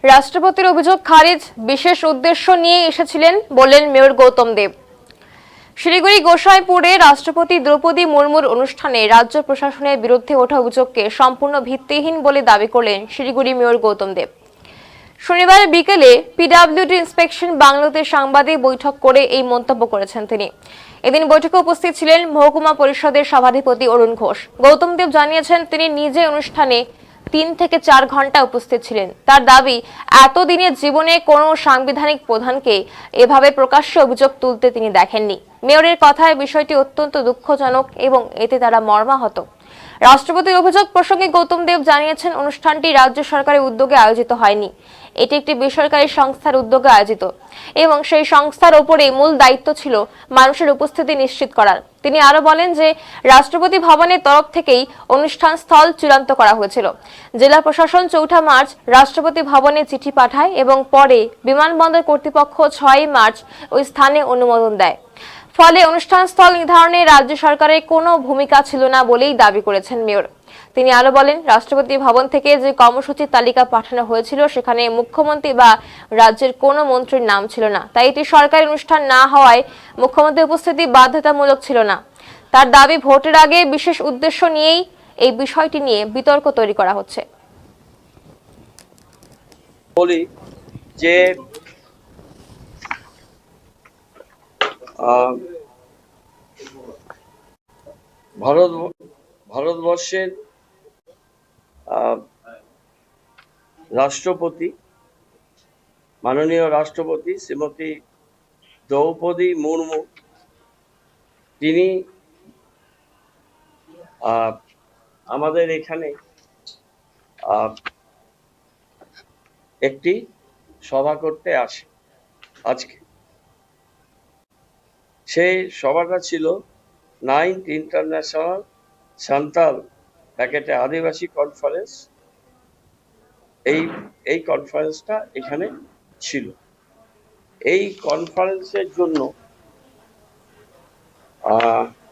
রাষ্ট্রপতির অভিযোগ খারিজ বিশেষ উদ্দেশ্য নিয়ে এসেছিলেন বললেন মেয়র গৌতম দেব। শিলিগুড়ি গোসাইপুরে রাষ্ট্রপতি দ্রৌপদী মুর্মুর অনুষ্ঠানে রাজ্য প্রশাসনের বিরুদ্ধে ওঠা অভিযোগকে সম্পূর্ণ ভিত্তিহীন বলে দাবি করলেন শিলিগুড়ি মেয়র গৌতম দেব। শনিবার বিকেলে পিডব্লিউডি ইন্সপেকশন বাংলোতে সাংবাদিক বৈঠক করে এই মন্তব্য করেছেন তিনি। এদিন বৈঠকে উপস্থিত ছিলেন মহকুমা পরিষদের সভাধিপতি অরুণ ঘোষ। গৌতম দেব জানিয়েছেন তিনি নিজে অনুষ্ঠানে 3 থেকে 4 ঘন্টা উপস্থিত ছিলেন। তার দাবি, এতদিনের জীবনে কোনো সাংবিধানিক প্রধানকে এভাবে প্রকাশ্যে অভিযোগ তুলতে তিনি দেখেননি। মেয়রের কথায় বিষয়টি অত্যন্ত দুঃখজনক এবং এতে তারা মর্মাহত। রাষ্ট্রপতির অভিযোগ প্রসঙ্গে গৌতম দেব জানিয়েছেন অনুষ্ঠানটি রাজ্য সরকারের উদ্যোগে আয়োজিত হয়নি, এটি একটি বেসরকারি সংস্থার উদ্যোগে আয়োজিত এবং সেই সংস্থার উপরে মূল দায়িত্ব ছিল মানুষের উপস্থিতি নিশ্চিত করার। তিনি আরো বলেন যে রাষ্ট্রপতি ভবনের তরফ থেকেই অনুষ্ঠান স্থল চূড়ান্ত করা হয়েছিল। জেলা প্রশাসন 4 মার্চ রাষ্ট্রপতি ভবনে চিঠি পাঠায় এবং পরে বিমানবন্দর কর্তৃপক্ষ 6 মার্চ ওই স্থানে অনুমোদন দেয়। ফলে অনুষ্ঠান স্থল নির্ধারণে রাজ্য সরকারের কোনো ভূমিকা ছিল না বলেই দাবি করেছেন মেয়র। তিনি আরো বলেন, রাষ্ট্রপতি ভবন থেকে যে কর্মসূচির তালিকা পাঠানো হয়েছিল সেখানে মুখ্যমন্ত্রী বা রাজ্যের কোনো মন্ত্রীর নাম ছিল না, তাই এটি সরকারি অনুষ্ঠান না হওয়ায় মুখ্যমন্ত্রীর উপস্থিতি বাধ্যতামূলক ছিল না। তার দাবি, ভোটের আগে বিশেষ উদ্দেশ্য নিয়েই এই বিষয়টি নিয়ে বিতর্ক তৈরি করা হচ্ছে। বলি যে ভারতবর্ষের রাষ্ট্রপতি, মাননীয় রাষ্ট্রপতি শ্রীমতী দ্রৌপদী মুর্মু, তিনি আমাদের এখানে একটি সভা করতে আসে। আজকে সেই সভাটা ছিল 9th ইন্টারন্যাশনাল সান্তাল প্যাকেটে আদিবাসী কনফারেন্স। এই কনফারেন্সটা এখানে ছিল। এই কনফারেন্সের জন্য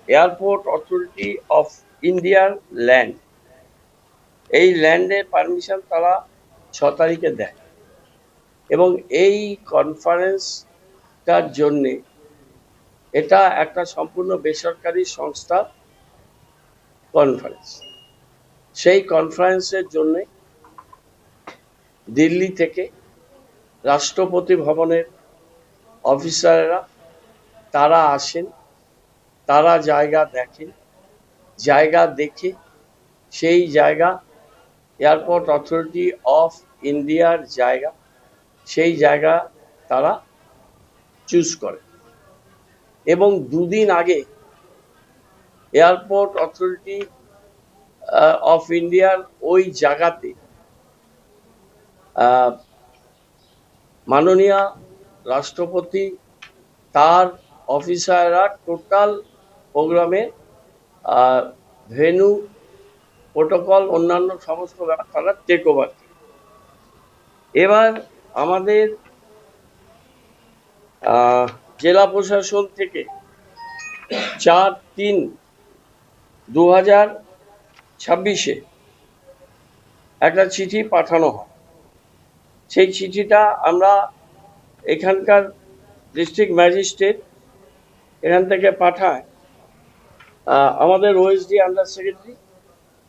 এয়ারপোর্ট অথরিটি অফ ইন্ডিয়ার ল্যান্ড, এই ল্যান্ডের পারমিশন তারা 6 তারিখে দেয় এবং এই কনফারেন্সটার জন্যে এটা একটা সম্পূর্ণ বেসরকারি সংস্থার কনফারেন্স। সেই কনফারেন্সের জন্য দিল্লি থেকে রাষ্ট্রপতি ভবনের অফিসাররা তারা আসেন, তারা জায়গা দেখেন, জায়গা দেখে সেই জায়গা এয়ারপোর্ট অথরিটি অফ ইন্ডিয়ার জায়গা, সেই জায়গা তারা চুজ করে এবং 2 দিন আগে এয়ারপোর্ট অথরিটি অফ ইন্ডিয়ার ওই জায়গাতে মাননীয় রাষ্ট্রপতি, তার অফিসাররা টোটাল প্রোগ্রামে ভেন্যু, প্রোটোকল, অন্যান্য সমস্ত ব্যাপার তারা টেক ওভার। এবার আমাদের জেলা প্রশাসন থেকে 4/3/2026 একটা চিঠি পাঠানো হয়। সেই চিঠিটা আমরা এখানকার ডিস্ট্রিক্ট ম্যাজিস্ট্রেট এখান থেকে পাঠায় আমাদের ওএসডি আন্ডার সেক্রেটারি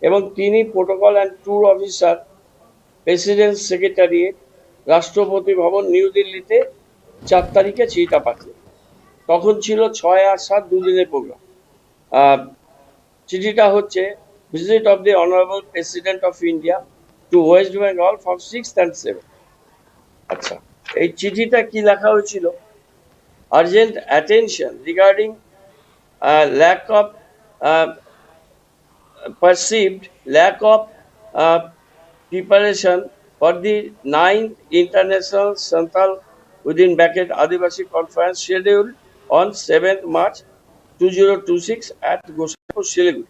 এবং তিনি protocol and tour officer, president secretariat, রাষ্ট্রপতি ভবন, নিউ দিল্লিতে 4 তারিখে চিঠিটা পাঠিয়ে। তখন ছিল 6 আর 7 2 দিনের প্রোগ্রাম। চিঠিটা হচ্ছে visit of the honourable president of India to West Bengal for 6th and 7th। আচ্ছা, এই চিঠিটা কি লেখা হয়েছিল? Urgent attention regarding lack of perceived lack of preparation for the 9th International Santal within bracket Adivasi Conference scheduled on 7th March 2026 at Gosaipur, Siliguri.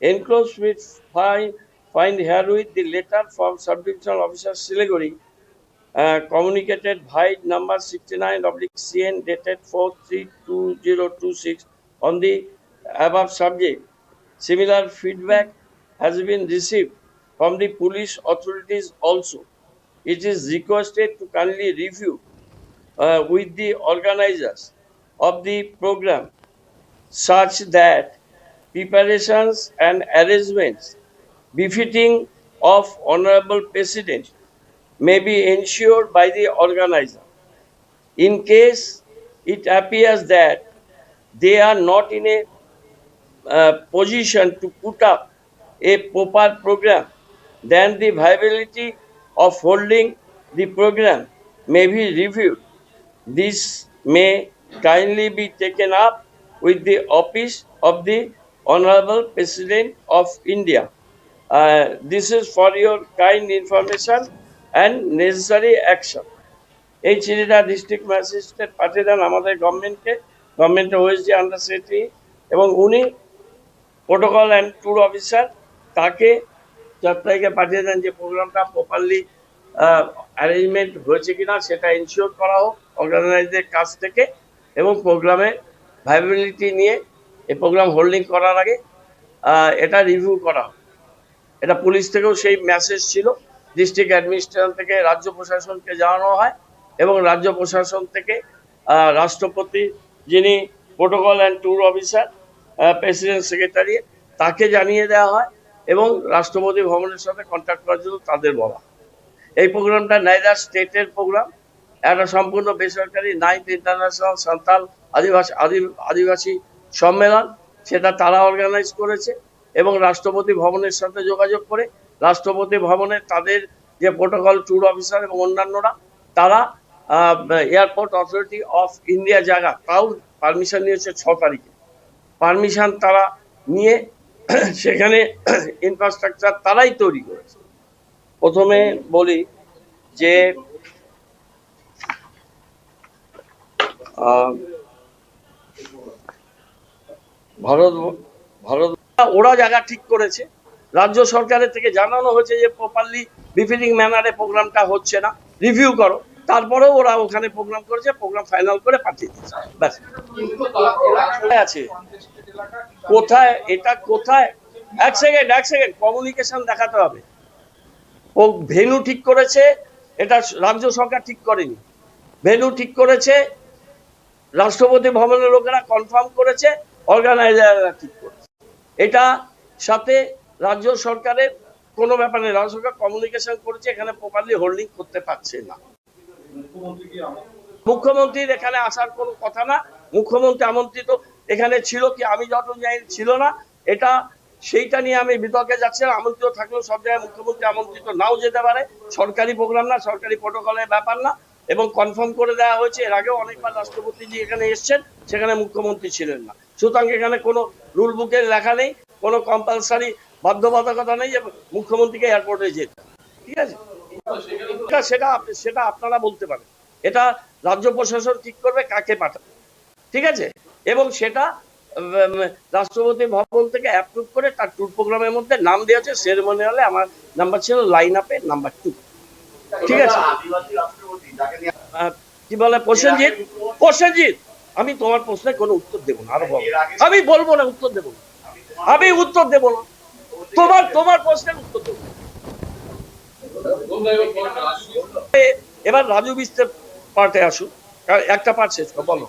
Enclosed with find herewith the letter from Sub-Divisional Officer Siliguri, communicated by number 69/CN dated 4/3/2026 on the above subject. Similar feedback has been received from the police authorities also. it is requested to kindly review with the organizers of the program such that preparations and arrangements befitting of Honorable President may be ensured by the organizer. In case it appears that they are not in a position to put up a proper program, then the viability of holding the program may be reviewed. This may kindly be taken up with the office of the Honorable President of India. This is for your kind information and necessary action. এই চিঠিটা district magistrate পাঠিয়ে দেন আমাদের গভর্নমেন্টের OSD under secretary, এবং উনি protocol and tour officer তাকে 4 তারিখে পাঠিয়ে দেন যে প্রোগ্রামটা প্রপারলি অ্যারেঞ্জমেন্ট হয়েছে কিনা সেটা ইনশিওর করা হোক অর্গানাইজারদের কাছ থেকে, এবং প্রোগ্রামের ভাইবিলিটি নিয়ে এই প্রোগ্রাম হোল্ডিং করার আগে এটা রিভিউ করা হোক। এটা পুলিশ থেকেও সেই মেসেজ ছিল, ডিস্ট্রিক্ট অ্যাডমিনিস্ট্রেশন থেকে রাজ্য প্রশাসনকে জানানো হয়, এবং রাজ্য প্রশাসন থেকে রাষ্ট্রপতি যিনি protocol and tour officer president secretary তাকে জানিয়ে দেওয়া হয়, এবং রাষ্ট্রপতি ভবনের সাথে কন্ট্যাক্ট করার জন্য তাদের বলা। এই প্রোগ্রামটা নাইদার স্টেটের প্রোগ্রাম, একটা সম্পূর্ণ বেসরকারি 9th ইন্টারন্যাশনাল সাঁওতাল আদিবাসী সম্মেলন, সেটা তারা অর্গানাইজ করেছে, এবং রাষ্ট্রপতি ভবনের সাথে যোগাযোগ করে রাষ্ট্রপতি ভবনে তাদের যে প্রোটোকল ট্যুর অফিসার এবং অন্যান্যরা তারা এয়ারপোর্ট অথরিটি অফ ইন্ডিয়া জায়গা তাও পারমিশন নিয়েছে 6 তারিখে। পারমিশন তারা নিয়ে সেখানে ইনফ্রাস্ট্রাকচার তারাই তৈরি করেছে। প্রথমে বলি যে ভারত ওরা জায়গা ঠিক করেছে, রাজ্য সরকারের থেকে জানানো হয়েছে যে প্রপারলি বিফিটিং ম্যানারে প্রোগ্রামটা হচ্ছে না, রিভিউ করো। তারপরেও ওরা ওখানে প্রোগ্রাম করেছে, প্রোগ্রাম ফাইনাল করে পাঠিয়ে দিয়েছে। ব্যাস আছে কোথায়, এটা কোথায়, এক সেকেন্ড কমিউনিকেশন দেখাতে হবে। ও ভেন্যু ঠিক করেছে, এটা রাজ্য সরকার ঠিক করেনি। ভেন্যু ঠিক করেছে রাষ্ট্রপতি ভবনের লোকেরা, কনফার্ম করেছে অর্গানাইজাররা ঠিক করেছে। এটা সাথে রাজ্য সরকারের কোনো ব্যাপার নেই, রাজ্য সরকার কমিউনিকেশন করেছে, এখানে প্রপারলি হোল্ডিং করতে পারছে না। মুখ্যমন্ত্রীর এখানে আসার কোনো কথা না, মুখ্যমন্ত্রী আমন্ত্রিত এখানে ছিল কি আমি যত জানি ছিল না, এটা সেইটা নিয়ে আমি বিতর্কে যাচ্ছি। আমন্ত্রিত থাকলেও সব জায়গায় মুখ্যমন্ত্রী আমন্ত্রিত নাও যেতে পারে, সরকারি প্রোগ্রাম না, সরকারি প্রোটোকলের ব্যাপার না, এবং কনফার্ম করে দেওয়া হয়েছে। এর আগেও অনেকবার রাষ্ট্রপতিজি এখানে এসছেন, সেখানে মুখ্যমন্ত্রী ছিলেন না। সুতরাং এখানে কোনো রুল বুকের লেখা নেই, কোনো কম্পালসারি বাধ্যবাধকতা নেই যে মুখ্যমন্ত্রীকে এয়ারপোর্টে যেতে, ঠিক আছে? সেটা আপনারা বলতে পারেন, এটা রাজ্য প্রশাসন ঠিক করবে কাকে পাঠাবে, ঠিক আছে? এবং সেটা রাষ্ট্রপতি ভবন থেকে অ্যাপ্রুভ করে তার ট্যুর প্রোগ্রামের মধ্যে নাম দেওয়া আছে। সেরেমনিয়ালে আমার নাম্বার ছিল লাইন আপে নাম্বার 2, ঠিক আছে? কি বলে প্রসেনজিৎ, আমি তোমার প্রশ্নে কোনো উত্তর দেবো না, আরো বলো। আমি বলবো না, উত্তর দেবো না, আমি উত্তর দেবো না, তোমার প্রশ্নের উত্তর দেবো। এবার রাজু বিস্তার পার্টে আসুন, একটা পার্ট শেষ বলো।